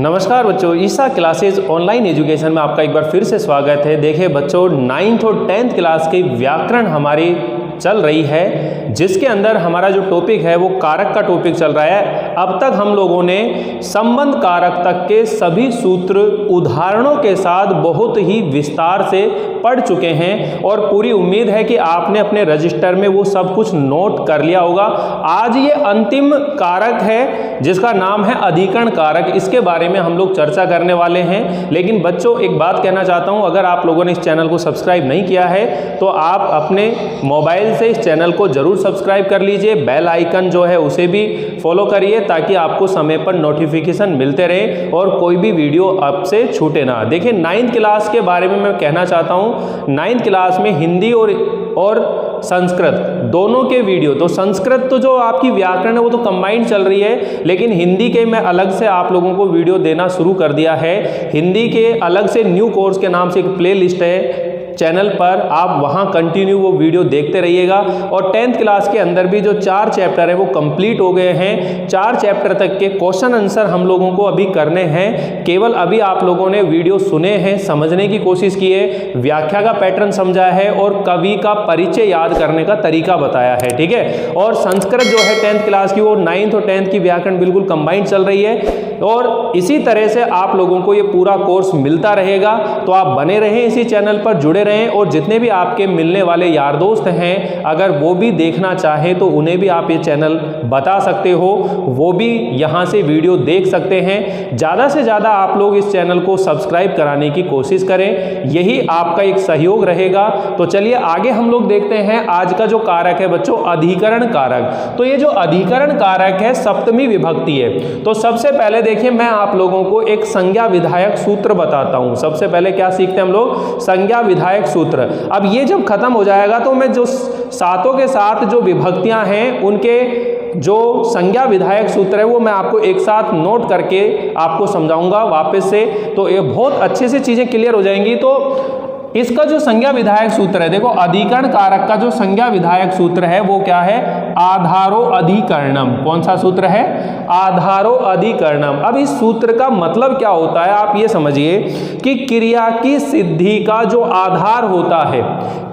नमस्कार बच्चों, ईसा classes online education में आपका एक बार फिर से स्वागत है। देखिए बच्चों, 9th और 10th क्लास की व्याकरण हमारी चल रही है, जिसके अंदर हमारा जो टॉपिक है वो कारक का टॉपिक चल रहा है। अब तक हम लोगों ने संबंध कारक तक के सभी सूत्र उदाहरणों के साथ बहुत ही विस्तार से पढ़ चुके हैं और पूरी उम्मीद है कि आपने अपने रजिस्टर में वो सब कुछ नोट कर लिया होगा। आज ये अंतिम कारक है जिसका नाम है अधिकरण कारक। इसके बारे में हम लोग चर्चा करने वाले हैं। लेकिन बच्चों, एक बात कहना चाहता हूं, अगर आप लोगों ने इस चैनल को सब्सक्राइब नहीं किया है तो आप अपने मोबाइल से इस चैनल को जरूर सब्सक्राइब कर लीजिए। बेल आइकन जो है उसे भी फॉलो करिए ताकि आपको समय पर नोटिफिकेशन मिलते रहे और कोई भी वीडियो आपसे छूटे ना। देखिए 9th क्लास के बारे में मैं कहना चाहता हूं। 9th क्लास में हिंदी और संस्कृत दोनों के वीडियो, तो संस्कृत तो जो आपकी व्याकरण है वो तो कंबाइंड चल रही है, लेकिन हिंदी के मैं अलग से आप लोगों को वीडियो देना शुरू कर दिया है। हिंदी के अलग से न्यू कोर्स के नाम से एक प्ले लिस्ट है चैनल पर, आप वहां कंटिन्यू वो वीडियो देखते रहिएगा। और 10th क्लास के अंदर भी जो 4 चैप्टर है वो कंप्लीट हो गए हैं। 4 चैप्टर तक के क्वेश्चन आंसर हम लोगों को अभी करने हैं। केवल अभी आप लोगों ने वीडियो सुने हैं, समझने की कोशिश की है, व्याख्या का पैटर्न समझा है और कवि का परिचय याद करने का तरीका बताया है। ठीक है। और संस्कृत जो है 10th क्लास की, वो 9th और 10th की व्याकरण बिल्कुल कंबाइंड चल रही है। और इसी तरह से आप लोगों को ये पूरा कोर्स मिलता रहेगा। तो आप बने रहें इसी चैनल पर, जुड़े रहें। और जितने भी आपके मिलने वाले यार दोस्त हैं, अगर वो भी देखना चाहें तो उन्हें भी आप ये चैनल बता सकते हो, वो भी यहाँ से वीडियो देख सकते हैं। ज़्यादा से ज़्यादा आप लोग इस चैनल को सब्सक्राइब कराने की कोशिश करें, यही आपका एक सहयोग रहेगा। तो चलिए आगे हम लोग देखते हैं। आज का जो कारक है बच्चों, अधिकरण कारक। तो ये जो अधिकरण कारक है सप्तमी विभक्ति है। तो सबसे पहले देखिए, मैं आप लोगों को एक संज्ञा विधायक सूत्र बताता हूं। सबसे पहले क्या सीखते हैं हम लोग? संज्ञा विधायक सूत्र। अब ये जब खत्म हो जाएगा तो मैं जो सातों के साथ जो विभक्तियां हैं उनके जो संज्ञा विधायक सूत्र है वो मैं आपको एक साथ नोट करके आपको समझाऊंगा वापस से। तो ये बहुत अच्छे से चीजें क्लियर हो जाएंगी। तो इसका जो संज्ञा विधायक सूत्र है, देखो अधिकरण कारक का जो संज्ञा विधायक सूत्र है वो क्या है? आधारो अधिकरणम। कौन सा सूत्र है? आधारो अधिकरणम। अब इस सूत्र का मतलब क्या होता है आप ये समझिए कि क्रिया की सिद्धि का जो आधार होता है,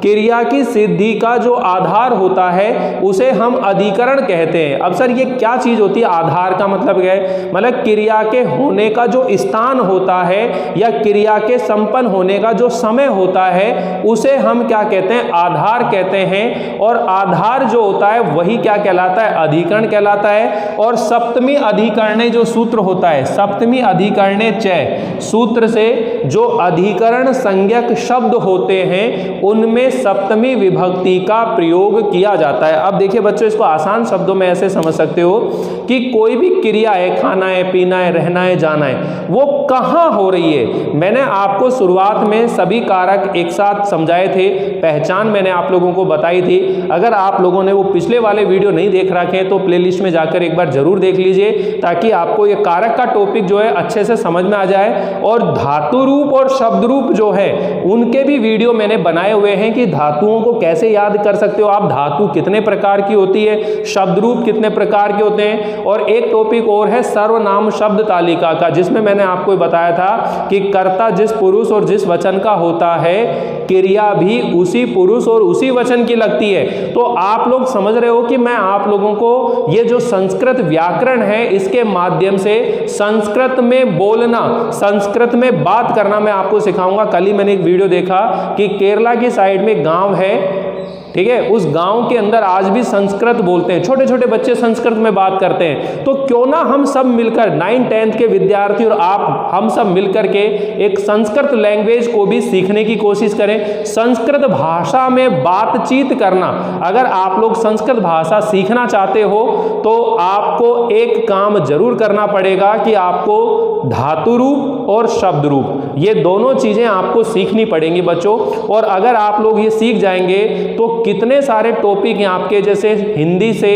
क्रिया की सिद्धि का जो आधार होता है उसे हम अधिकरण कहते हैं। अब सर ये क्या चीज होती है? आधार का मतलब क्या है? मतलब क्रिया के होने का जो स्थान होता है या क्रिया के संपन्न होने का जो समय होता है उसे हम क्या कहते हैं? आधार कहते हैं। और आधार जो होता है वही क्या कहलाता है? अधिकरण कहलाता है। और सप्तमी अधिकरणे जो सूत्र होता है, सप्तमी अधिकरणे चय सूत्र से जो अधिकरण संज्ञक शब्द होते हैं उनमें सप्तमी विभक्ति का प्रयोग किया जाता है। अब देखिए बच्चों, इसको आसान शब्दों में ऐसे समझ सकते हो कि कोई भी क्रिया है, खाना है, पीना है, रहना है, जाना है, वो कहां हो रही है। मैंने आपको शुरुआत में सभी कारक एक साथ समझाए थे, पहचान मैंने आप लोगों को बताई थी। अगर आप लोगों ने वो पिछले वाले वीडियो नहीं देख रखे तो प्लेलिस्ट में जाकर एक बार जरूर देख लीजिए ताकि आपको ये कारक का टॉपिक जो है अच्छे से समझ में आ जाए। और धातु रूप और शब्द रूप जो है उनके भी वीडियो मैंने बनाए हुए हैं कि धातुओं को कैसे याद कर सकते हो आप, धातु कितने प्रकार की होती है, शब्द रूप कितने प्रकार के होते हैं। और एक टॉपिक और है सर्वनाम शब्द तालिका का, जिसमें मैंने आपको बताया था कि कर्ता जिस पुरुष और जिस वचन का होता है, क्रिया भी उसी पुरुष और उसी वचन की लगती है। तो आप लोग समझ रहे हो कि मैं आप लोगों को ये जो संस्कृत व्याकरण है इसके माध्यम से संस्कृत में बोलना, संस्कृत में बात करना मैं आपको सिखाऊंगा। कल ही मैंने एक वीडियो देखा कि केरला की साइड में गांव है, ठीक है, उस गांव के अंदर आज भी संस्कृत बोलते हैं, छोटे छोटे बच्चे संस्कृत में बात करते हैं। तो क्यों ना हम सब मिलकर 9th 10th के विद्यार्थी और आप, हम सब मिलकर के एक संस्कृत लैंग्वेज को भी सीखने की कोशिश करें। संस्कृत भाषा में बातचीत करना, अगर आप लोग संस्कृत भाषा सीखना चाहते हो तो आपको एक काम जरूर करना पड़ेगा कि आपको धातु रूप और शब्द रूप ये दोनों चीजें आपको सीखनी पड़ेंगी बच्चों। और अगर आप लोग ये सीख जाएंगे तो कितने सारे टॉपिक हैं आपके, जैसे हिंदी से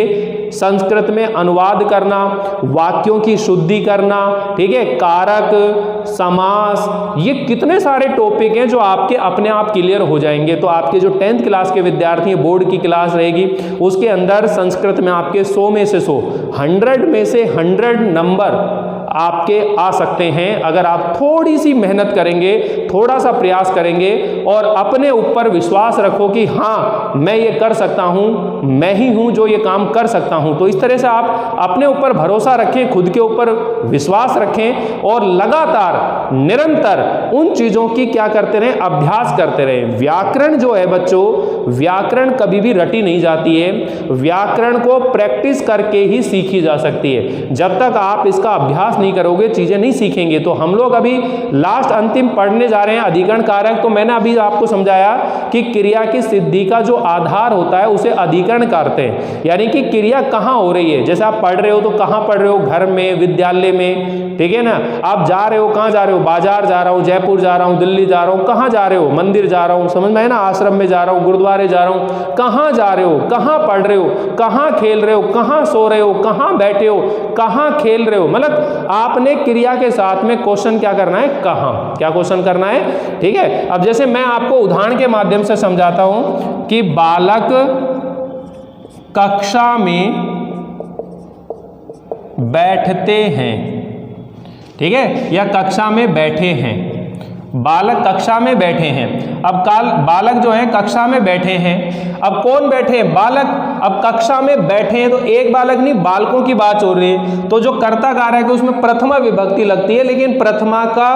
संस्कृत में अनुवाद करना, वाक्यों की शुद्धि करना, ठीक है, कारक, समास, ये कितने सारे टॉपिक हैं जो आपके अपने आप क्लियर हो जाएंगे। तो आपके जो 10th क्लास के विद्यार्थी हैं, बोर्ड की क्लास रहेगी, उसके अंदर संस्कृत में आपके 100 में से 100, 100 में से 100 नंबर आपके आ सकते हैं अगर आप थोड़ी सी मेहनत करेंगे, थोड़ा सा प्रयास करेंगे और अपने ऊपर विश्वास रखो कि हाँ मैं ये कर सकता हूँ, मैं ही हूँ जो ये काम कर सकता हूँ। तो इस तरह से आप अपने ऊपर भरोसा रखें, खुद के ऊपर विश्वास रखें और लगातार निरंतर उन चीज़ों की क्या करते रहें, अभ्यास करते रहें। व्याकरण जो है बच्चों, व्याकरण कभी भी रटी नहीं जाती है, व्याकरण को प्रैक्टिस करके ही सीखी जा सकती है। जब तक आप इसका अभ्यास नहीं करोगे चीज़ें नहीं सीखेंगे। तो हम लोग अभी लास्ट अंतिम पढ़ने जा रहे हैं अधिकरण कारक। तो मैंने अभी आपको समझाया कि क्रिया की सिद्धि का जो आधार होता है उसे अधिकरण कहते हैं, यानी कि क्रिया कहाँ हो रही है। जैसे आप पढ़ रहे हो तो कहाँ पढ़ रहे हो, घर में, विद्यालय में, ठीक है ना। आप जा रहे हो, कहाँ जा रहे हो, बाजार जा रहा हूँ, जयपुर जा रहा हूँ, दिल्ली जा रहा हूँ, कहाँ जा रहे हो, मंदिर जा रहा हूँ, समझ में है ना, आश्रम में जा रहा हूँ, गुरुद्वारे जा रहा हूँ, कहाँ जा रहे हो, कहाँ पढ़ रहे हो, कहाँ खेल रहे हो, कहाँ सो रहे हो, कहाँ बैठे हो, कहाँ खेल रहे हो। मतलब आपने क्रिया के साथ में क्वेश्चन क्या करना है, कहाँ, क्या क्वेश्चन करना है, ठीक है। अब जैसे मैं आपको उदाहरण के माध्यम से समझाता हूं कि बालक कक्षा में बैठते हैं, ठीक है, या कक्षा में बैठे हैं। बालक कक्षा में बैठे हैं। अब बालक जो है कक्षा में बैठे हैं। अब कौन बैठे हैं, बालक। अब कक्षा में बैठे हैं तो एक बालक नहीं, बालकों की बात हो रही है। तो जो कर्ता कारक है उसमें प्रथमा विभक्ति लगती है, लेकिन प्रथमा का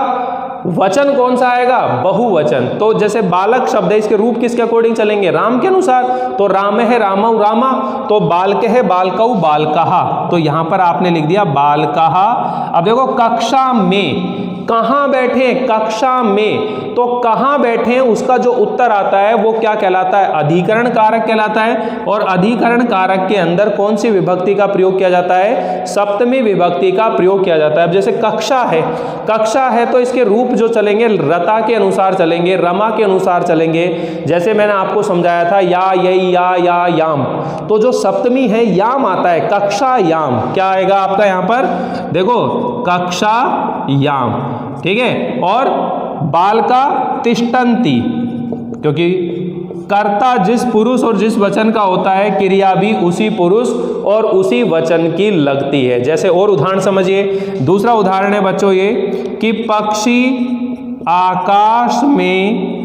वचन कौन सा आएगा, बहुवचन। तो जैसे बालक शब्द है, इसके रूप किसके अकॉर्डिंग चलेंगे, राम के अनुसार। तो राम है रामौ रामा, तो बालक है बालकौ बालकहा। तो यहां पर आपने लिख दिया बालकहा। अब देखो कक्षा में, कहां बैठे, कक्षा में, तो कहां बैठे हैं उसका जो उत्तर आता है वो क्या कहलाता है, अधिकरण कारक कहलाता है। और अधिकरण कारक के अंदर कौन सी विभक्ति का प्रयोग किया जाता है, सप्तमी विभक्ति का प्रयोग किया जाता है। अब जैसे कक्षा है, कक्षा है तो इसके रूप जो चलेंगे रता के अनुसार चलेंगे, रमा के अनुसार चलेंगे। जैसे मैंने आपको समझाया था या, यई, या, याम। तो जो सप्तमी है याम आता है, कक्षा याम। क्या आएगा आपका यहां पर, देखो कक्षा याम, ठीक है। और बालका तिष्ठन्ति, क्योंकि कर्ता जिस पुरुष और जिस वचन का होता है, क्रिया भी उसी पुरुष और उसी वचन की लगती है। जैसे और उदाहरण समझिए, दूसरा उदाहरण है बच्चों ये कि पक्षी आकाश में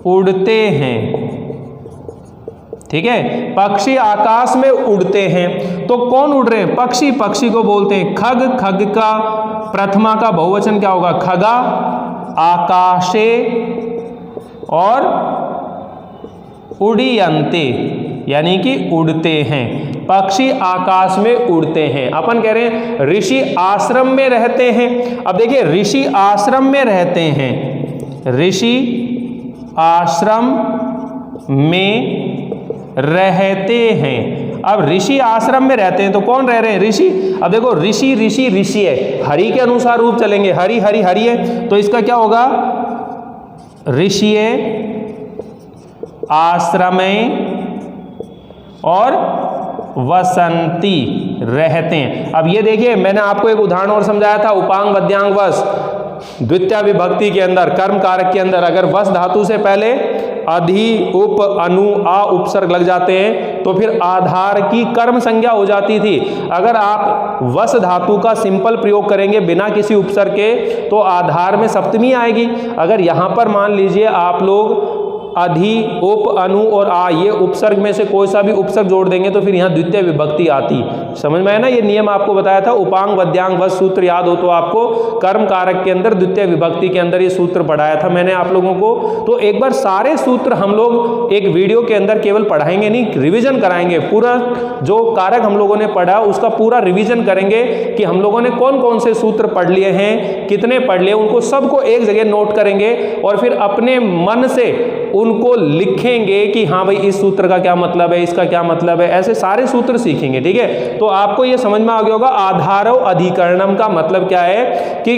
उड़ते हैं, ठीक है, पक्षी आकाश में उड़ते हैं। तो कौन उड़ रहे हैं, पक्षी, पक्षी को बोलते हैं खग। खग का प्रथमा का बहुवचन क्या होगा, खगा। आकाशे और उड़ीयन्ते, यानी कि उड़ते हैं, पक्षी आकाश में उड़ते हैं। अपन कह रहे हैं ऋषि आश्रम में रहते हैं। अब देखिए ऋषि आश्रम में रहते हैं, ऋषि आश्रम में रहते हैं। अब ऋषि आश्रम में रहते हैं तो कौन रह रहे हैं, ऋषि। अब देखो ऋषि ऋषि ऋषि है, हरि के अनुसार रूप चलेंगे, हरि हरि हरि है, तो इसका क्या होगा, ऋषिये आश्रमे और वसंती, रहते हैं। अब ये देखिए मैंने आपको एक उदाहरण और समझाया था, उपांग मध्यांग वस द्वितीय विभक्ति के अंदर, कर्म कारक के अंदर अगर वस धातु से पहले अधि, उप, अनु, आ उपसर्ग लग जाते हैं तो फिर आधार की कर्म संज्ञा हो जाती थी। अगर आप वस धातु का सिंपल प्रयोग करेंगे बिना किसी उपसर्ग के तो आधार में सप्तमी आएगी। अगर यहाँ पर मान लीजिए आप लोग अधि, उप, अनु और आ, ये उपसर्ग में से कोई सा भी उपसर्ग जोड़ देंगे तो फिर यहाँ द्वितीय विभक्ति आती। समझ में है ना, ये नियम आपको बताया था, उपांग वद्यांग वस सूत्र याद हो तो आपको, कर्म कारक के अंदर द्वितीय विभक्ति के अंदर ये सूत्र पढ़ाया था मैंने आप लोगों को। तो एक बार सारे सूत्र हम लोग एक वीडियो के अंदर केवल पढ़ाएंगे नहीं, रिविजन कराएंगे। पूरा जो कारक हम लोगों ने पढ़ा उसका पूरा रिविजन करेंगे कि हम लोगों ने कौन कौन से सूत्र पढ़ लिए हैं, कितने पढ़ लिए, उनको सबको एक जगह नोट करेंगे और फिर अपने मन से उनको लिखेंगे कि हाँ भाई इस सूत्र का क्या मतलब है, इसका क्या मतलब है, ऐसे सारे सूत्र सीखेंगे, ठीक है। तो आपको ये समझ में आ गया होगा आधारो अधिकरणम का मतलब क्या है कि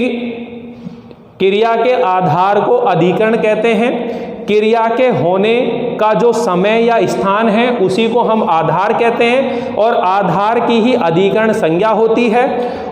क्रिया के आधार को अधिकरण कहते हैं। क्रिया के होने का जो समय या स्थान है उसी को हम आधार कहते हैं और आधार की ही अधिकरण संज्ञा होती है।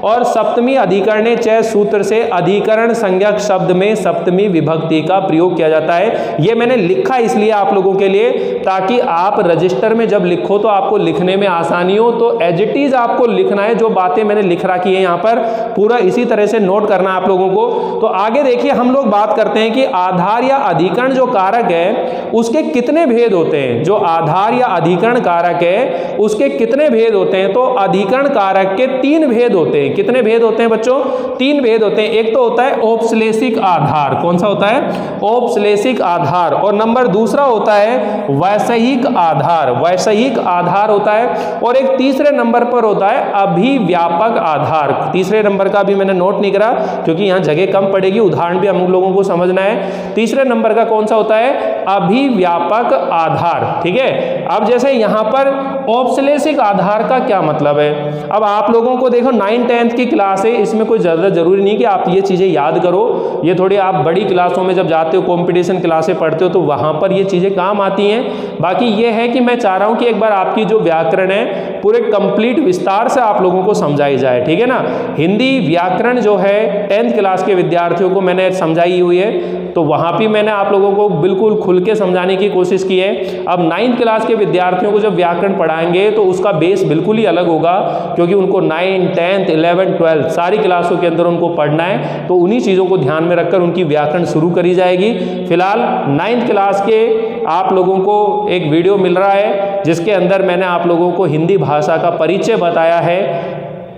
और सप्तमी अधिकरणे च सूत्र से अधिकरण संज्ञक शब्द में सप्तमी विभक्ति का प्रयोग किया जाता है। ये मैंने लिखा इसलिए आप लोगों के लिए ताकि आप रजिस्टर में जब लिखो तो आपको लिखने में आसानी हो। तो एज इट इज आपको लिखना है, जो बातें मैंने लिख रखी है यहाँ पर पूरा इसी तरह से नोट करना है आप लोगों को। तो आगे देखिए हम लोग बात करते हैं कि आधार या अधिकरण जो कारक है उसके कितने भेद होते हैं। जो आधार या अधिकरण कारक है उसके कितने भेद होते हैं। तो अधिकरण कारक के 3 भेद होते हैं। कितने भेद होते हैं बच्चों? 3 भेद होते हैं। एक तो होता है औपश्लेषिक आधार। कौन सा होता है? औपश्लेषिक आधार। और नंबर दूसरा होता है वैषयिक आधार। वैषयिक आधार होता है। और एक तीसरे नंबर पर होता है अभिव्यापक आधार। तीसरे नंबर का भी मैंने नोट नहीं करा क्योंकि यहाँ जगह कम पड़ेगी, उदाहरण भी हम लोगों को समझना है। तीसरे नंबर का कौन सा होता है? अभिव्यापक आधार। ठीक है। अब जैसे यहाँ पर औपश्लेषिक आधार का क्या मतलब है? अब आप लोगों को देखो 9th-10th की क्लास है, इसमें कोई ज़्यादा जरूरी नहीं कि आप ये चीज़ें याद करो। ये थोड़ी आप बड़ी क्लासों में जब जाते हो, कंपटीशन क्लासें पढ़ते हो, तो वहाँ पर ये चीज़ें काम आती हैं। बाकी ये है कि मैं चाह रहा हूँ कि एक बार आपकी जो व्याकरण है पूरे कंप्लीट विस्तार से आप लोगों को समझाई जाए। ठीक है ना। हिंदी व्याकरण जो है 10th क्लास के विद्यार्थियों को मैंने समझाई हुई है, तो वहाँ भी मैंने आप लोगों को बिल्कुल खुल के समझाने की कोशिश की है। अब 9th क्लास के विद्यार्थियों को जब व्याकरण पढ़ाएंगे तो उसका बेस बिल्कुल ही अलग होगा, क्योंकि उनको 9, 10, 11, 12 सारी क्लासों के अंदर उनको पढ़ना है। तो उन्हीं चीज़ों को ध्यान में रखकर उनकी व्याकरण शुरू करी जाएगी। फिलहाल 9th क्लास के आप लोगों को एक वीडियो मिल रहा है जिसके अंदर मैंने आप लोगों को हिंदी भाषा का परिचय बताया है।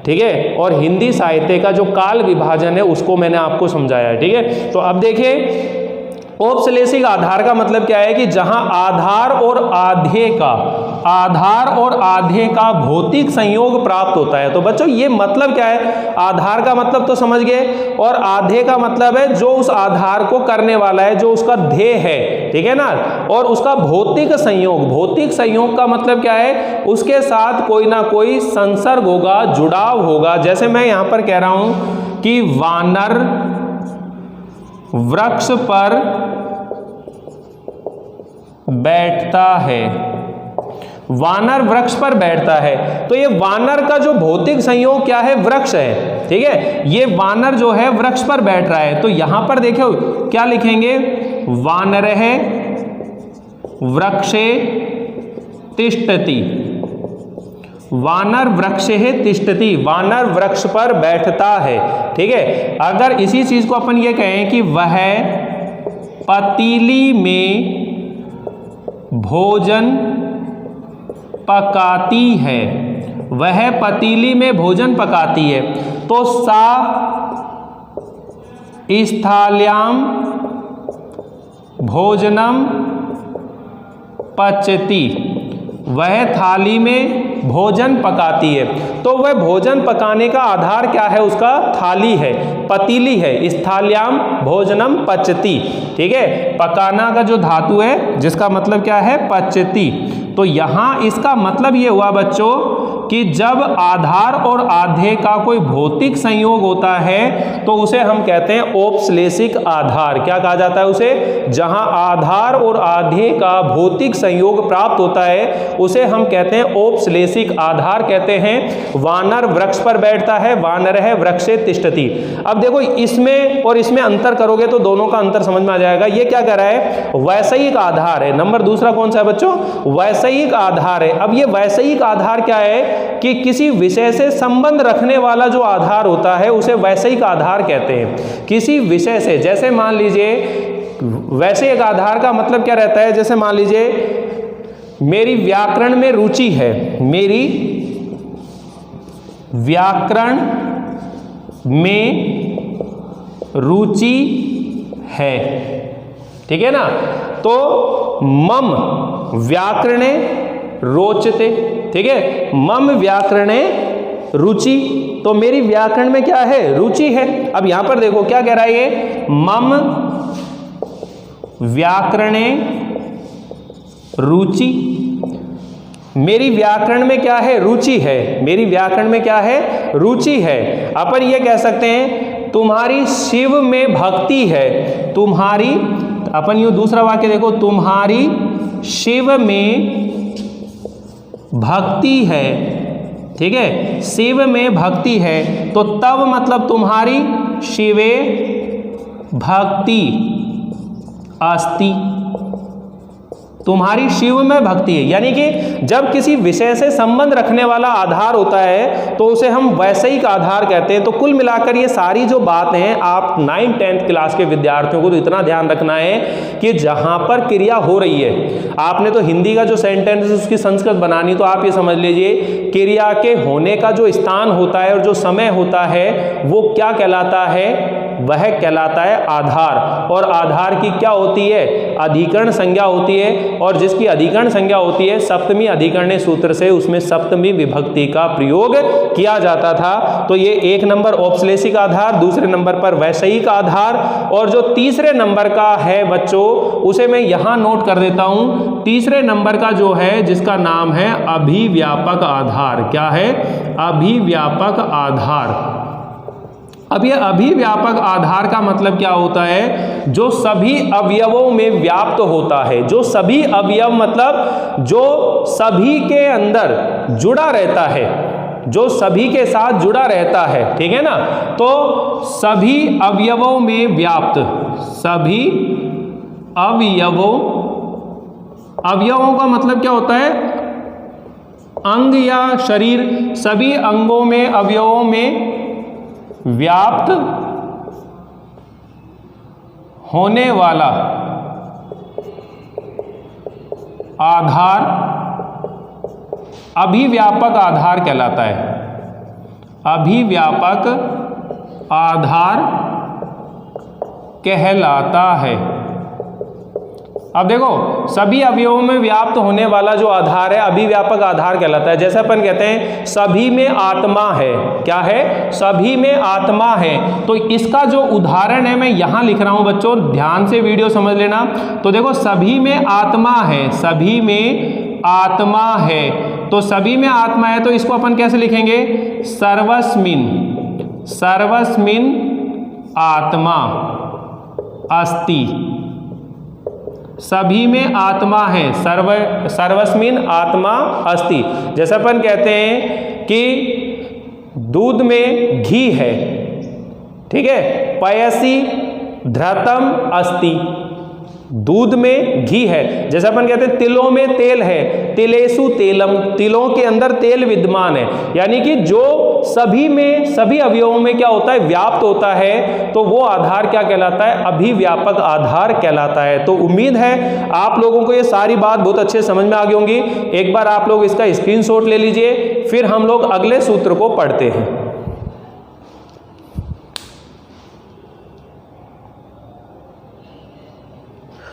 ठीक है। और हिंदी साहित्य का जो काल विभाजन है उसको मैंने आपको समझाया है। ठीक है। तो अब देखिए औपश्लेषिक आधार का मतलब क्या है कि जहां आधार और आधे का भौतिक संयोग प्राप्त होता है। तो बच्चों ये मतलब क्या है? आधार का मतलब तो समझ गए, और आधे का मतलब है जो उस आधार को करने वाला है, जो उसका ध्येय है। ठीक है ना। और उसका भौतिक संयोग का मतलब क्या है? उसके साथ कोई ना कोई संसर्ग होगा, जुड़ाव होगा। जैसे मैं यहां पर कह रहा हूं कि वानर वृक्ष पर बैठता है। वानर वृक्ष पर बैठता है, तो ये वानर का जो भौतिक संयोग क्या है? वृक्ष है। ठीक है। ये वानर जो है वृक्ष पर बैठ रहा है, तो यहां पर देखो क्या लिखेंगे? वानरः वृक्षे तिष्ठति। वानर वृक्षे तिष्ठति, वानर वृक्ष पर बैठता है। ठीक है। अगर इसी चीज को अपन ये कहें कि वह पतीली में भोजन पकाती है, वह पतीली में भोजन पकाती है, तो सा स्थाल्याम भोजनम पचती, वह थाली में भोजन पकाती है। तो वह भोजन पकाने का आधार क्या है? उसका थाली है, पतीली है। स्थाल्याम भोजनम पचती। ठीक है। पकाना का जो धातु है जिसका मतलब क्या है? पचती। तो यहां इसका मतलब ये हुआ बच्चों कि जब आधार और आधे का कोई भौतिक संयोग होता है तो उसे हम कहते हैं औपश्लेषिक आधार। क्या कहा जाता है उसे? जहां आधार और आधे का भौतिक संयोग प्राप्त होता है उसे हम कहते हैं औपश्लेषिक आधार कहते हैं। वानर वृक्ष पर बैठता है, वानरः वृक्षे तिष्ठति। अब देखो इसमें और इसमें अंतर करोगे तो दोनों का अंतर समझ में आ जाएगा। ये क्या कह रहा है? वैषयिक आधार है। नंबर दूसरा कौन सा है बच्चों? वैषयिक आधार है। अब ये वैषयिक आधार क्या है कि किसी विषय से संबंध रखने वाला जो आधार होता है उसे वैषयिक आधार कहते हैं। किसी विषय से, जैसे मान लीजिए वैषयिक आधार का मतलब क्या रहता है? जैसे मान लीजिए मेरी व्याकरण में रुचि है, मेरी व्याकरण में रुचि है। ठीक है ना। तो मम व्याकरणे रोचते। ठीक है। मम व्याकरणे रुचि, तो मेरी व्याकरण में क्या है? रुचि है। अब यहां पर देखो क्या कह रहा है ये? मम व्याकरणे रुचि। मेरी व्याकरण में क्या है? रुचि है। मेरी व्याकरण में क्या है? रुचि है। अपन ये कह सकते हैं तुम्हारी शिव में भक्ति है। तुम्हारी, अपन यूं दूसरा वाक्य देखो, तुम्हारी शिव में भक्ति है। ठीक है। शिव में भक्ति है, तो तब मतलब तुम्हारी शिवे भक्ति अस्ति। तुम्हारी शिव में भक्ति है। यानी कि जब किसी विषय से संबंध रखने वाला आधार होता है तो उसे हम वैषयिक आधार कहते हैं। तो कुल मिलाकर ये सारी जो बातें हैं, आप 9th-10th क्लास के विद्यार्थियों को तो इतना ध्यान रखना है कि जहां पर क्रिया हो रही है, आपने तो हिंदी का जो सेंटेंस है उसकी संस्कृत बनानी, तो आप ये समझ लीजिए क्रिया के होने का जो स्थान होता है और जो समय होता है वो क्या कहलाता है, वह कहलाता है आधार। और आधार की क्या होती है, अधिकरण संज्ञा होती है। और जिसकी अधिकरण संज्ञा होती है सप्तमी अधिकरण्य सूत्र से, उसमें सप्तमी विभक्ति का प्रयोग किया जाता था। तो ये 1 नंबर औपश्लेषिक आधार, दूसरे नंबर पर वैषयिक आधार, और जो तीसरे नंबर का है बच्चों उसे मैं यहां नोट कर देता हूं। तीसरे नंबर का जो है जिसका नाम है अभिव्यापक आधार। क्या है, अभिव्यापक आधार। अब ये अभिव्यापक आधार का मतलब क्या होता है, जो सभी अवयवों में व्याप्त होता है। जो सभी अवयव मतलब जो सभी के अंदर जुड़ा रहता है, जो सभी के साथ जुड़ा रहता है, ठीक है ना। तो सभी अवयवों में व्याप्त, सभी अवयवों का मतलब क्या होता है, अंग या शरीर, सभी अंगों में, अवयवों में व्याप्त होने वाला आधार अभिव्यापक आधार कहलाता है। अभिव्यापक आधार कहलाता है। अब देखो, सभी अवयवों में व्याप्त होने वाला जो आधार है अभिव्यापक आधार कहलाता है। जैसे अपन कहते हैं सभी में आत्मा है, क्या है, सभी में आत्मा है। तो इसका जो उदाहरण है मैं यहां लिख रहा हूं बच्चों, ध्यान से वीडियो समझ लेना। तो देखो, सभी में आत्मा है, सभी में आत्मा है। तो सभी में आत्मा है तो इसको अपन कैसे लिखेंगे, सर्वस्मिन, सर्वस्मिन आत्मा अस्ति। सभी में आत्मा है, सर्वस्मिन आत्मा अस्ति। जैसे अपन कहते हैं कि दूध में घी है, ठीक है, पयसी धृतम अस्ति, दूध में घी है। जैसे अपन कहते हैं तिलों में तेल है, तिलेसु तेलम, तिलों के अंदर तेल विद्यमान है। यानी कि जो सभी में, सभी अवयवों में क्या होता है, व्याप्त होता है, तो वो आधार क्या कहलाता है, अभिव्यापक आधार कहलाता है। तो उम्मीद है आप लोगों को ये सारी बात बहुत अच्छे समझ में आ गई होंगी। एक बार आप लोग इसका स्क्रीनशॉट ले लीजिए, फिर हम लोग अगले सूत्र को पढ़ते हैं।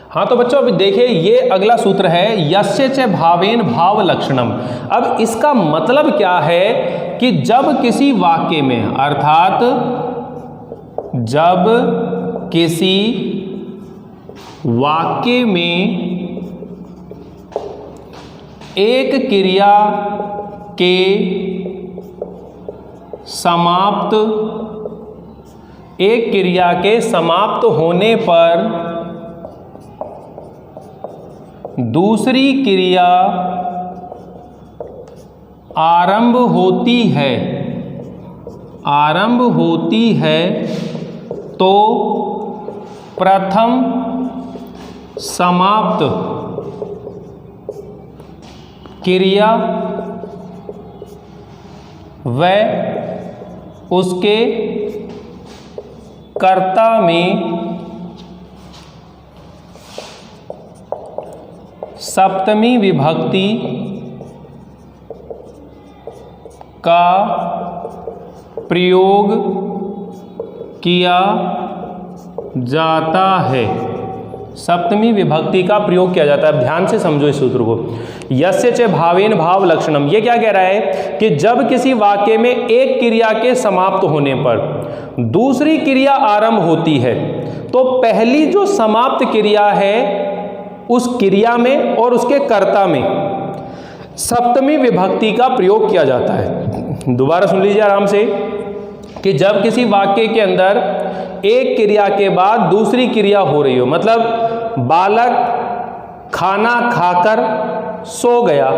हाँ तो बच्चों अभी देखिए, ये अगला सूत्र है यस्य च भावेन भाव लक्षणम। अब इसका मतलब क्या है कि जब किसी वाक्य में, अर्थात जब किसी वाक्य में एक क्रिया के समाप्त होने पर दूसरी क्रिया आरंभ होती है, तो प्रथम समाप्त क्रिया व उसके कर्ता में सप्तमी विभक्ति का प्रयोग किया जाता है। सप्तमी विभक्ति का प्रयोग किया जाता है। ध्यान से समझो इस सूत्र को। यस्य च भावेन भाव लक्षणम, ये क्या कह रहा है कि जब किसी वाक्य में एक क्रिया के समाप्त होने पर दूसरी क्रिया आरंभ होती है, तो पहली जो समाप्त क्रिया है उस क्रिया में और उसके कर्ता में सप्तमी विभक्ति का प्रयोग किया जाता है। दोबारा सुन लीजिए आराम से, कि जब किसी वाक्य के अंदर एक क्रिया के बाद दूसरी क्रिया हो रही हो, मतलब बालक खाना खाकर सो गया,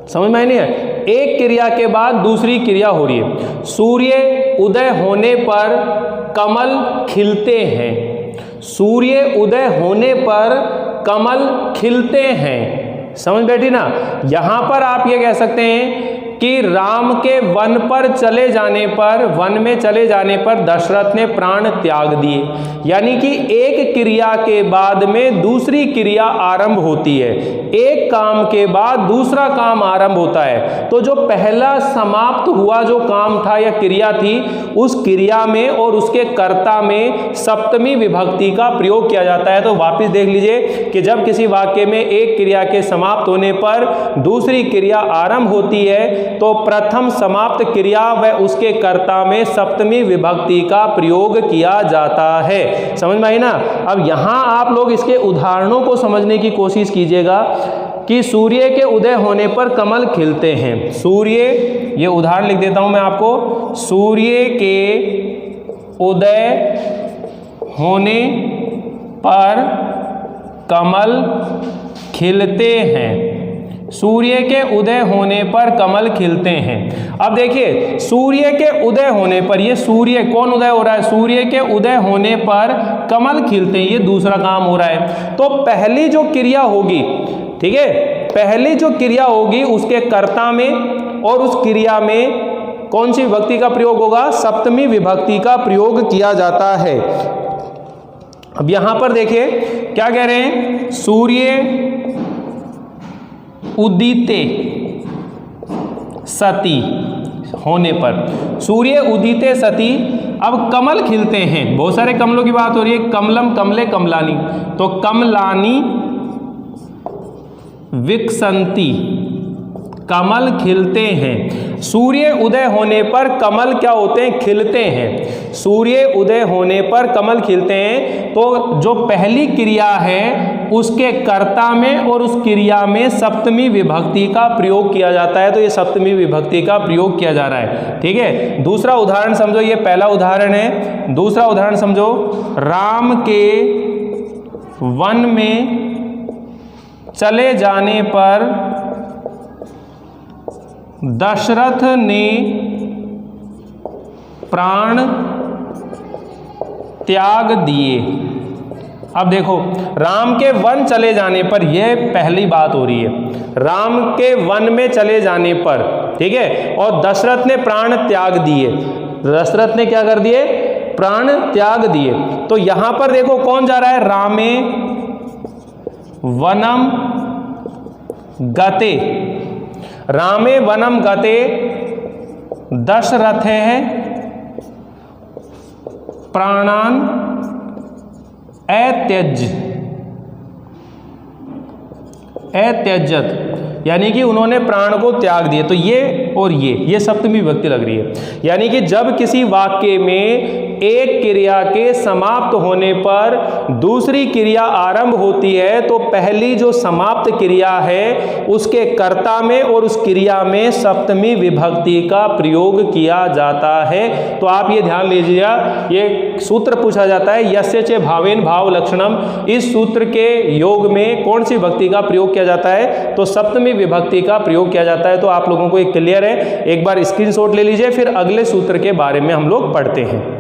समझ में नहीं है, एक क्रिया के बाद दूसरी क्रिया हो रही है। सूर्य उदय होने पर कमल खिलते हैं, सूर्य उदय होने पर कमल खिलते हैं। समझ बैठी ना। यहां पर आप ये कह सकते हैं कि राम के वन में चले जाने पर दशरथ ने प्राण त्याग दिए, यानी कि एक क्रिया के बाद में दूसरी क्रिया आरंभ होती है, एक काम के बाद दूसरा काम आरंभ होता है। तो जो पहला समाप्त हुआ जो काम था या क्रिया थी, उस क्रिया में और उसके कर्ता में सप्तमी विभक्ति का प्रयोग किया जाता है। तो वापस देख लीजिए कि जब किसी वाक्य में एक क्रिया के समाप्त होने पर दूसरी क्रिया आरंभ होती है, तो प्रथम समाप्त क्रिया व उसके कर्ता में सप्तमी विभक्ति का प्रयोग किया जाता है। समझ में आई ना। अब यहां आप लोग इसके उदाहरणों को समझने की कोशिश कीजिएगा कि सूर्य के उदय होने पर कमल खिलते हैं। सूर्य, ये उदाहरण लिख देता हूं मैं आपको, सूर्य के उदय होने पर कमल खिलते हैं। सूर्य के उदय होने पर कमल खिलते हैं। अब देखिए, सूर्य के उदय होने पर, ये सूर्य कौन उदय हो रहा है, सूर्य के उदय होने पर कमल खिलते हैं, ये दूसरा काम हो रहा है। तो पहली जो क्रिया होगी, ठीक है, पहली जो क्रिया होगी उसके कर्ता में और उस क्रिया में कौन सी विभक्ति का प्रयोग होगा, सप्तमी विभक्ति का प्रयोग किया जाता है। अब यहां पर देखिए क्या कह रहे हैं, सूर्य उदिते सती होने पर, सूर्य उदिते सती, अब कमल खिलते हैं। बहुत सारे कमलों की बात हो रही है, कमलम, कमले, कमलानी, तो कमलानी विकसंती, कमल खिलते हैं। सूर्य उदय होने पर कमल क्या होते हैं, खिलते हैं। सूर्य उदय होने पर कमल खिलते हैं। तो जो पहली क्रिया है उसके कर्ता में और उस क्रिया में सप्तमी विभक्ति का प्रयोग किया जाता है। तो ये सप्तमी विभक्ति का प्रयोग किया जा रहा है, ठीक है। दूसरा उदाहरण समझो, ये पहला उदाहरण है। दूसरा उदाहरण समझो, राम के वन में चले जाने पर दशरथ ने प्राण त्याग दिए। अब देखो, राम के वन चले जाने पर, यह पहली बात हो रही है, राम के वन में चले जाने पर, ठीक है, और दशरथ ने प्राण त्याग दिए। दशरथ ने क्या कर दिए, प्राण त्याग दिए। तो यहां पर देखो कौन जा रहा है, रामे वनम गते, रामे वनम गते दशरथ है प्राणान अत्यजत, यानी कि उन्होंने प्राण को त्याग दिए। तो ये और ये सप्तमी विभक्ति लग रही है। यानी कि जब किसी वाक्य में एक क्रिया के समाप्त होने पर दूसरी क्रिया आरंभ होती है, तो पहली जो समाप्त क्रिया है उसके कर्ता में और उस क्रिया में सप्तमी विभक्ति का प्रयोग किया जाता है। तो आप ये ध्यान लीजिएगा, ये सूत्र पूछा जाता है, यस्य च भावेन भाव लक्षणम। इस सूत्र के योग में कौन सी विभक्ति का प्रयोग किया जाता है, तो सप्तमी विभक्ति का प्रयोग किया जाता है। तो आप लोगों को एक क्लियर है, एक बार स्क्रीनशॉट ले लीजिए, फिर अगले सूत्र के बारे में हम लोग पढ़ते हैं।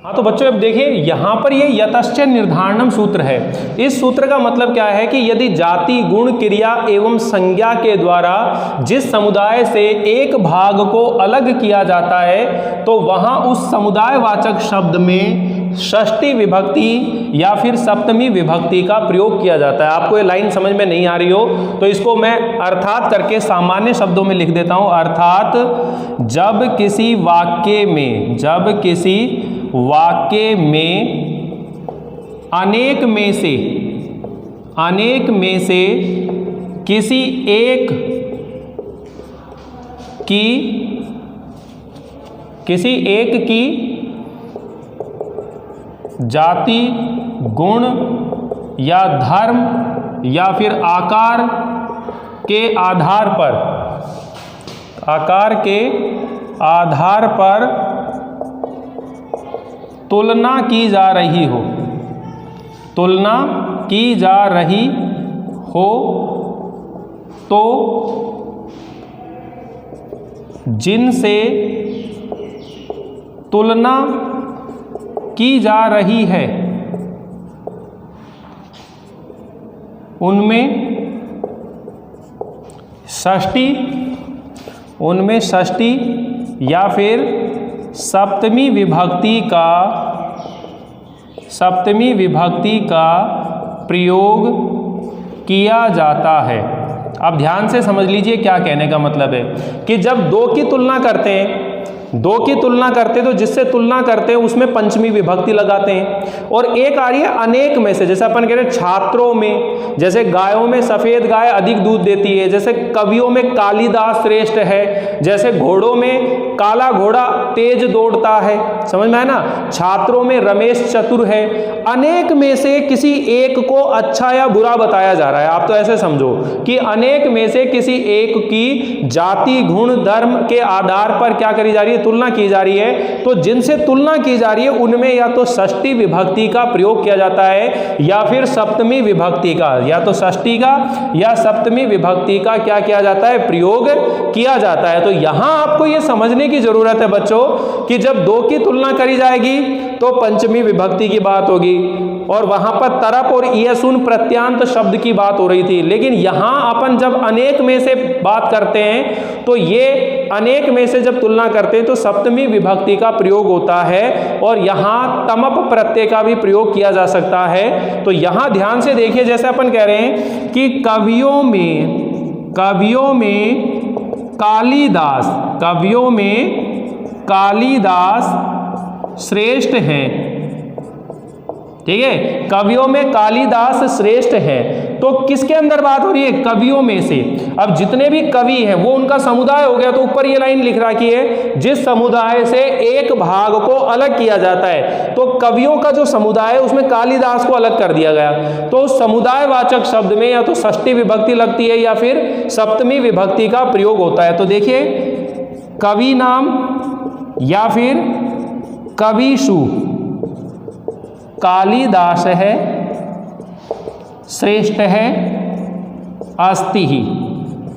हाँ, तो बच्चों अब देखिए यहां पर ये यतश्च निर्धारणम सूत्र है। इस सूत्र का मतलब क्या है कि यदि जाति, गुण, क्रिया एवं संज्ञा के द्वारा जिस समुदाय से एक भाग को अलग किया जाता है, तो वहां उस समुदाय वाचक शब्द में षष्ठी विभक्ति या फिर सप्तमी विभक्ति का प्रयोग किया जाता है। आपको ये लाइन समझ में नहीं आ रही हो तो इसको मैं अर्थात करके सामान्य शब्दों में लिख देता हूं। अर्थात जब किसी वाक्य में अनेक में से किसी एक की जाति, गुण या धर्म या फिर आकार के आधार पर तुलना की जा रही हो तो जिनसे तुलना की जा रही है उनमें षष्ठी या फिर सप्तमी विभक्ति का प्रयोग किया जाता है। अब ध्यान से समझ लीजिए क्या कहने का मतलब है कि जब दो की तुलना करते हैं तो जिससे तुलना करते हैं उसमें पंचमी विभक्ति लगाते हैं। और एक आ रही है अनेक में से, जैसे अपन कह रहे हैं छात्रों में, जैसे गायों में सफेद गाय अधिक दूध देती है, जैसे कवियों में कालिदास श्रेष्ठ है, जैसे घोड़ों में काला घोड़ा तेज दौड़ता है। समझ में आया ना। छात्रों में रमेश चतुर है। अनेक में से किसी एक को अच्छा या बुरा बताया जा रहा है। आप तो ऐसे समझो कि अनेक में से किसी एक की जाति गुण धर्म के आधार पर क्या करी जा रही है, तुलना की जा रही है। तो जिनसे तुलना की जा रही है उनमें या तो षष्ठी विभक्ति का प्रयोग किया जाता है या फिर सप्तमी विभक्ति का, या तो षष्ठी का या सप्तमी विभक्ति का क्या किया जाता है, प्रयोग किया जाता है। तो यहां आपको यह समझने की जरूरत है बच्चों कि जब दो की तुलना करी जाएगी तो पंचमी विभक्ति की बात होगी, और वहां पर तरप और ईयसुन प्रत्यांत शब्द की बात हो रही थी। लेकिन यहां अपन जब अनेक में से बात करते हैं तो ये अनेक में से जब तुलना करते हैं तो सप्तमी विभक्ति का प्रयोग होता है, और यहां तमप प्रत्यय का भी प्रयोग किया जा सकता है। तो यहां ध्यान से देखिए, जैसे अपन कह रहे हैं कि कवियों में कालिदास श्रेष्ठ हैं। ठीक है, कवियों में कालिदास श्रेष्ठ है। तो किसके अंदर बात हो रही है, कवियों में से। अब जितने भी कवि हैं वो उनका समुदाय हो गया, तो ऊपर ये लाइन लिख रखी है जिस समुदाय से एक भाग को अलग किया जाता है। तो कवियों का जो समुदाय है उसमें कालिदास को अलग कर दिया गया। तो समुदाय वाचक शब्द में या तो षष्ठी विभक्ति लगती है या फिर सप्तमी विभक्ति का प्रयोग होता है। तो देखिए, कवि नाम या फिर कविषु कालिदास है, श्रेष्ठ है, अस्ति ही।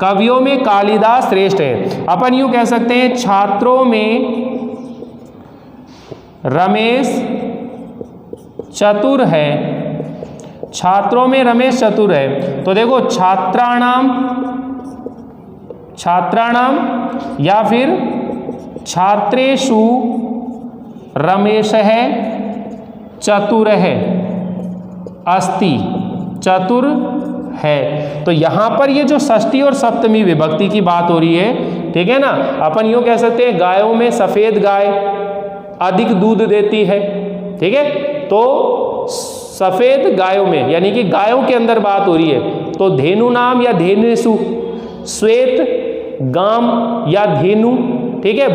कवियों में कालिदास श्रेष्ठ है। अपन यूं कह सकते हैं छात्रों में रमेश चतुर है, छात्रों में रमेश चतुर है। तो देखो, छात्राणाम या फिर छात्रेषु रमेश है, चतुर है, अस्ति चतुर है। तो यहां पर ये जो षष्ठी और सप्तमी विभक्ति की बात हो रही है, ठीक है ना। अपन यूं कह सकते हैं गायों में सफेद गाय अधिक दूध देती है। ठीक है, तो सफेद गायों में यानी कि गायों के अंदर बात हो रही है। तो धेनु नाम या धेनुषु, श्वेत गाम या धेनु। ठीक है,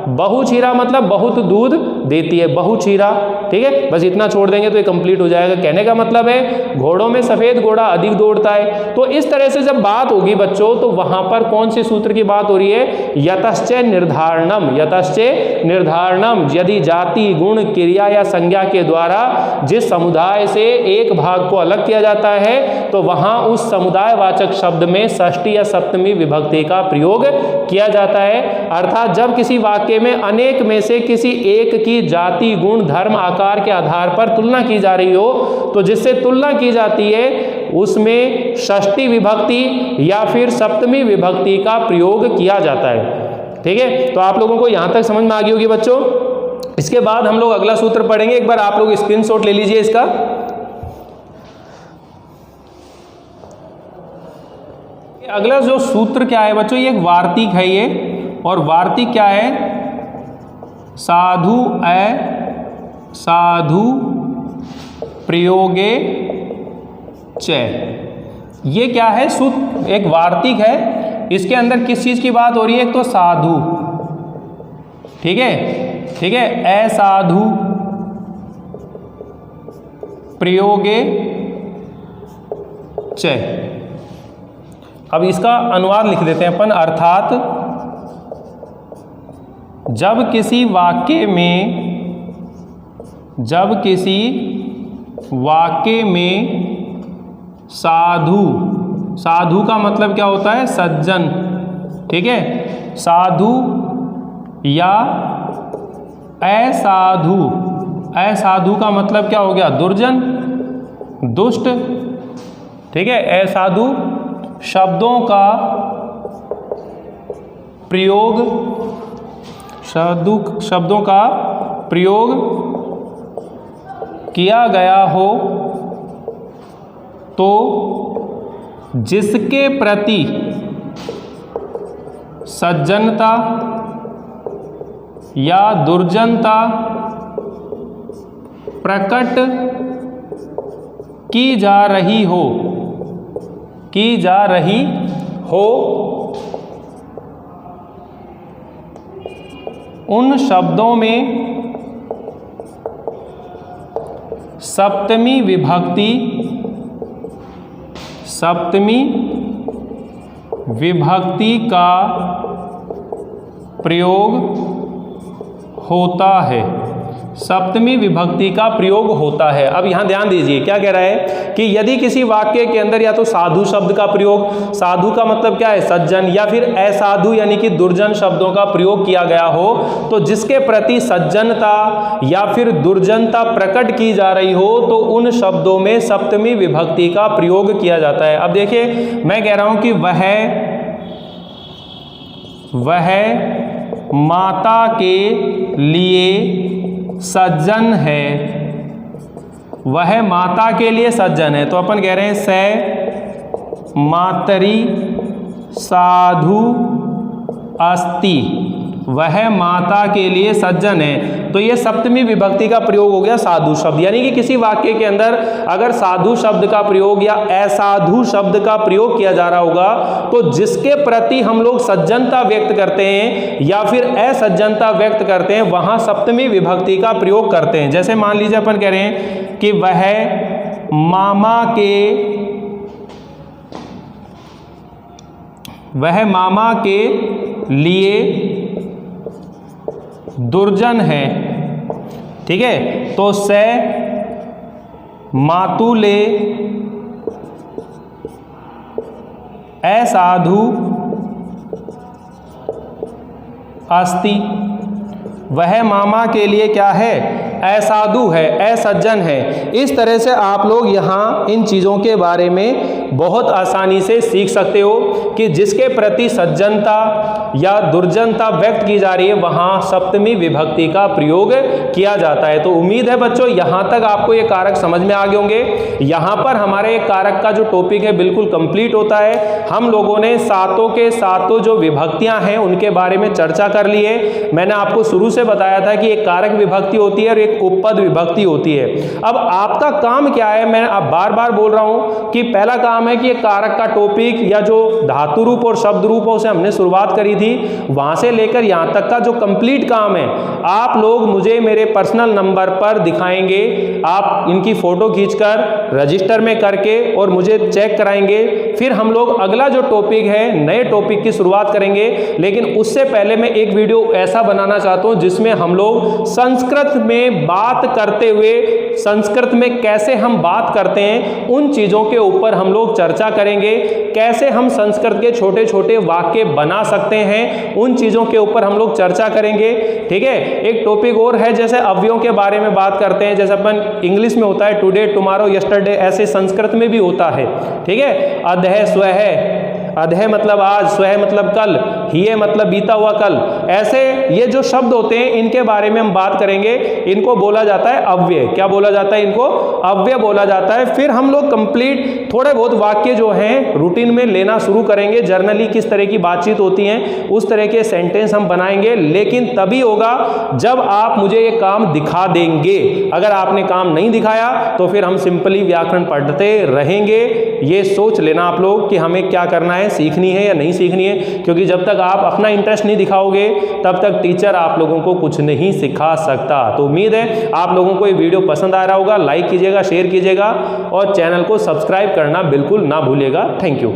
बहुचीरा मतलब बहुत दूध देती है, बहुचीरा। ठीक है, बस इतना छोड़ देंगे तो ये कंप्लीट हो जाएगा। कहने का मतलब है घोड़ों में सफेद घोड़ा अधिक दौड़ता है। तो इस तरह से जब बात होगी बच्चों, तो वहां पर कौन से सूत्र की बात हो रही है, यतश्चय निर्धारणम। यदि जाति गुण क्रिया या संज्ञा के द्वारा जिस समुदाय से एक भाग को अलग किया जाता है तो वहां उस समुदाय वाचक शब्द में षष्ठी या सप्तमी विभक्ति का प्रयोग किया जाता है। अर्थात जब किसी वाक्य में अनेक में से किसी एक की जाति गुण धर्म आकार के आधार पर तुलना की जा रही हो, तो जिससे तुलना की जाती है उसमें षष्ठी विभक्ति या फिर सप्तमी विभक्ति का प्रयोग किया जाता है। ठीक है, तो आप लोगों को यहां तक समझ में आ गई होगी बच्चों। इसके बाद हम लोग अगला सूत्र पढ़ेंगे। एक बार आप लोग स्क्रीनशॉट ले लीजिए इसका। अगला जो सूत्र क्या है बच्चों, ये एक वार्तिक है ये, और वार्तिक क्या है, साधु प्रयोगे च। ये क्या है, सूत्र एक वार्तिक है। इसके अंदर किस चीज की बात हो रही है, एक तो साधु। ठीक है, असाधु प्रयोगे च। अब इसका अनुवाद लिख देते हैं अपन। अर्थात जब किसी वाक्य में साधु का मतलब क्या होता है, सज्जन। ठीक है, साधु या असाधु, असाधु का मतलब क्या हो गया? दुर्जन, दुष्ट। ठीक है, असाधु शब्दों का प्रयोग, शब्दों का प्रयोग किया गया हो तो जिसके प्रति सज्जनता या दुर्जनता प्रकट की जा रही हो, उन शब्दों में सप्तमी विभक्ति का प्रयोग होता है। सप्तमी विभक्ति का प्रयोग होता है। अब यहां ध्यान दीजिए क्या कह रहा है कि यदि किसी वाक्य के अंदर या तो साधु शब्द का प्रयोग, साधु का मतलब क्या है? सज्जन, या फिर असाधु यानी कि दुर्जन शब्दों का प्रयोग किया गया हो तो जिसके प्रति सज्जनता या फिर दुर्जनता प्रकट की जा रही हो तो उन शब्दों में सप्तमी विभक्ति का प्रयोग किया जाता है। अब देखिए मैं कह रहा हूं कि वह माता के लिए सज्जन है, वह माता के लिए सज्जन है, तो अपन कह रहे हैं स मातरी साधु अस्ति, वह माता के लिए सज्जन है। तो ये सप्तमी विभक्ति का प्रयोग हो गया साधु शब्द, यानी कि किसी वाक्य के अंदर अगर साधु शब्द का प्रयोग या असाधु शब्द का प्रयोग किया जा रहा होगा तो जिसके प्रति हम लोग सज्जनता व्यक्त करते हैं या फिर असज्जनता व्यक्त करते हैं वहां सप्तमी विभक्ति का प्रयोग करते हैं। जैसे मान लीजिए अपन कह रहे हैं कि वह मामा के लिए दुर्जन है। ठीक है, तो स मातुले असाधु अस्ति, वह मामा के लिए क्या है? असाधु है, असज्जन है। इस तरह से आप लोग यहाँ इन चीज़ों के बारे में बहुत आसानी से सीख सकते हो कि जिसके प्रति सज्जनता या दुर्जनता व्यक्त की जा रही है वहाँ सप्तमी विभक्ति का प्रयोग किया जाता है। तो उम्मीद है बच्चों यहाँ तक आपको ये कारक समझ में आ गए होंगे। यहाँ पर हमारे कारक का जो टॉपिक है बिल्कुल कंप्लीट होता है। हम लोगों ने सातों के सातों जो विभक्तियाँ हैं उनके बारे में चर्चा कर ली है। मैंने आपको शुरू से बताया था कि एक कारक विभक्ति होती है और एक उपपद विभक्ति होती है। अब आपका काम क्या है, मैं अब बार बार बोल रहा हूं कि पहला काम है कि कारक का टॉपिक या जो धातु रूप और शब्द रूपों से हमने शुरुआत करी थी वहां से लेकर यहां तक का जो कंप्लीट काम है आप लोग मुझे मेरे पर्सनल नंबर पर दिखाएंगे। आप इनकी फोटो खींचकर रजिस्टर में करके और मुझे चेक कराएंगे। फिर हम लोग अगला जो टॉपिक है नए टॉपिक की शुरुआत करेंगे। लेकिन उससे पहले मैं एक वीडियो ऐसा बनाना चाहता हूं जिसमें हम लोग संस्कृत में बात करते हुए संस्कृत में कैसे हम बात करते हैं उन चीजों के ऊपर हम लोग चर्चा करेंगे। कैसे हम संस्कृत के छोटे छोटे वाक्य बना सकते हैं उन चीजों के ऊपर हम लोग चर्चा करेंगे। ठीक है, एक टॉपिक और है जैसे अवयवों के बारे में बात करते हैं। जैसे अपन इंग्लिश में होता है टुडे, टुमारो, यस्टरडे, ऐसे संस्कृत में भी होता है। ठीक है, अधः, स्वः, अधः मतलब आज, स्वः मतलब कल, हिये मतलब बीता हुआ कल। ऐसे ये जो शब्द होते हैं इनके बारे में हम बात करेंगे। इनको बोला जाता है अव्यय। क्या बोला जाता है? इनको अव्यय बोला जाता है। फिर हम लोग कंप्लीट थोड़े बहुत वाक्य जो हैं रूटीन में लेना शुरू करेंगे। जर्नली किस तरह की बातचीत होती है उस तरह के सेंटेंस हम बनाएंगे। लेकिन तभी होगा जब आप मुझे ये काम दिखा देंगे। अगर आपने काम नहीं दिखाया तो फिर हम सिंपली व्याकरण पढ़ते रहेंगे। ये सोच लेना आप लोग कि हमें क्या करना है, सीखनी है या नहीं सीखनी है। क्योंकि जब तक आप अपना इंटरेस्ट नहीं दिखाओगे तब तक टीचर आप लोगों को कुछ नहीं सिखा सकता। तो उम्मीद है आप लोगों को ये वीडियो पसंद आ रहा होगा। लाइक कीजिएगा, शेयर कीजिएगा और चैनल को सब्सक्राइब करना बिल्कुल ना भूलिएगा। Thank you.